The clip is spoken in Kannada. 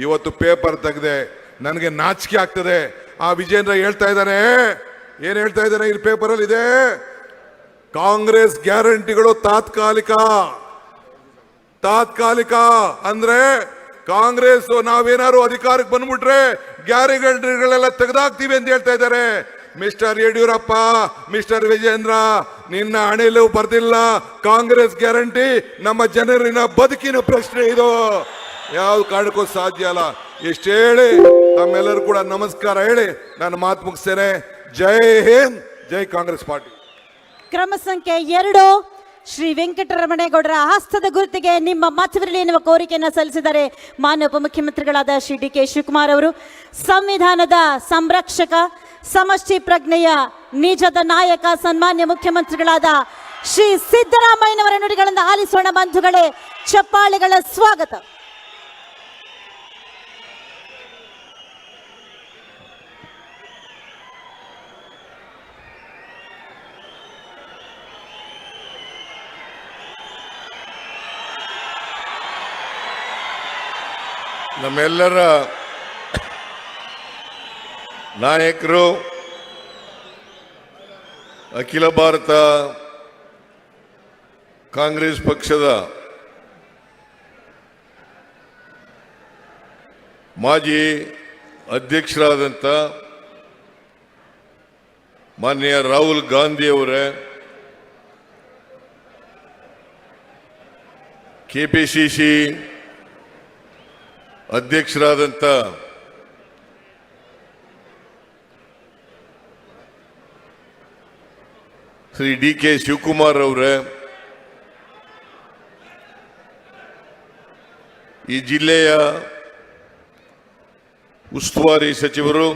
ಇವತ್ತು ಪೇಪರ್ ತೆಗೆದೆ, ನನಗೆ ನಾಚಿಕೆ ಆಗ್ತದೆ. ಆ ವಿಜೇಂದ್ರ ಹೇಳ್ತಾ ಇದ್ದಾನೆ, ಏನ್ ಹೇಳ್ತಾ ಇದ್ದಾನೆ ಈ ಪೇಪರಲ್ಲಿ ಇದೆ, ಕಾಂಗ್ರೆಸ್ ಗ್ಯಾರಂಟಿಗಳು ತಾತ್ಕಾಲಿಕ ಅಂದ್ರೆ ಕಾಂಗ್ರೆಸ್ ನಾವೇನಾದ್ರು ಅಧಿಕಾರಕ್ಕೆ ಬಂದ್ಬಿಟ್ರೆ ಗ್ಯಾರಂಟಿಗಳೆಲ್ಲ ತೆಗೆದಾಕ್ತೀವಿ ಅಂತ ಹೇಳ್ತಾ ಇದ್ದಾರೆ. ಮಿಸ್ಟರ್ ಯಡಿಯೂರಪ್ಪ, ಮಿಸ್ಟರ್ ವಿಜೇಂದ್ರ, ನಿನ್ನ ಹಣೆಯಲ್ಲೂ ಬರ್ದಿಲ್ಲ ಕಾಂಗ್ರೆಸ್ ಗ್ಯಾರಂಟಿ. ನಮ್ಮ ಜನರಿನ ಬದುಕಿನ ಪ್ರಶ್ನೆ ಇದು, ಯಾವ ಕಾರಣಕ್ಕೂ ಸಾಧ್ಯ ಅಲ್ಲ. ಇಷ್ಟು ಹೇಳಿ ತಮ್ಮೆಲ್ಲರೂ ಕೂಡ ನಮಸ್ಕಾರ ಹೇಳಿ ನಾನು ಮಾತು ಮುಗಿಸ್ತೇನೆ. ಜೈ ಹಿಂದ್, ಜೈ ಕಾಂಗ್ರೆಸ್ ಪಾರ್ಟಿ. ಕ್ರಮ ಸಂಖ್ಯೆ 2, ಶ್ರೀ ವೆಂಕಟರಮಣೇಗೌಡರ ಹಸ್ತದ ಗುರುತಿಗೆ ನಿಮ್ಮ ಮತವಿರಲಿ ಎನ್ನುವ ಕೋರಿಕೆಯನ್ನು ಸಲ್ಲಿಸಿದ್ದಾರೆ ಮಾನ್ಯ ಉಪಮುಖ್ಯಮಂತ್ರಿಗಳಾದ ಶ್ರೀ ಡಿ ಕೆ ಶಿವಕುಮಾರ್ ಅವರು. ಸಂವಿಧಾನದ ಸಂರಕ್ಷಕ, ಸಮಷ್ಟಿ ಪ್ರಜ್ಞೆಯ ನಿಜದ ನಾಯಕ, ಸನ್ಮಾನ್ಯ ಮುಖ್ಯಮಂತ್ರಿಗಳಾದ ಶ್ರೀ ಸಿದ್ದರಾಮಯ್ಯನವರ ನುಡಿಗಳಿಂದ ಆಲಿಸೋಣ ಬಂಧುಗಳೇ, ಚಪ್ಪಾಳೆಗಳ ಸ್ವಾಗತ. ನಮ್ಮೆಲ್ಲರ ನಾಯಕರು, ಅಖಿಲ ಭಾರತ ಕಾಂಗ್ರೆಸ್ ಪಕ್ಷದ ಮಾಜಿ ಅಧ್ಯಕ್ಷರಾದಂಥ ಮಾನ್ಯ ರಾಹುಲ್ ಗಾಂಧಿ ಅವರೇ, ಕೆಪಿಸಿಸಿ ಅಧ್ಯಕ್ಷರಾದಂಥ ಶ್ರೀ ಡಿ ಕೆ ಶಿವಕುಮಾರ್ ಅವರೇ, ಈ ಜಿಲ್ಲೆಯ ಉಸ್ತುವಾರಿ ಸಚಿವರು,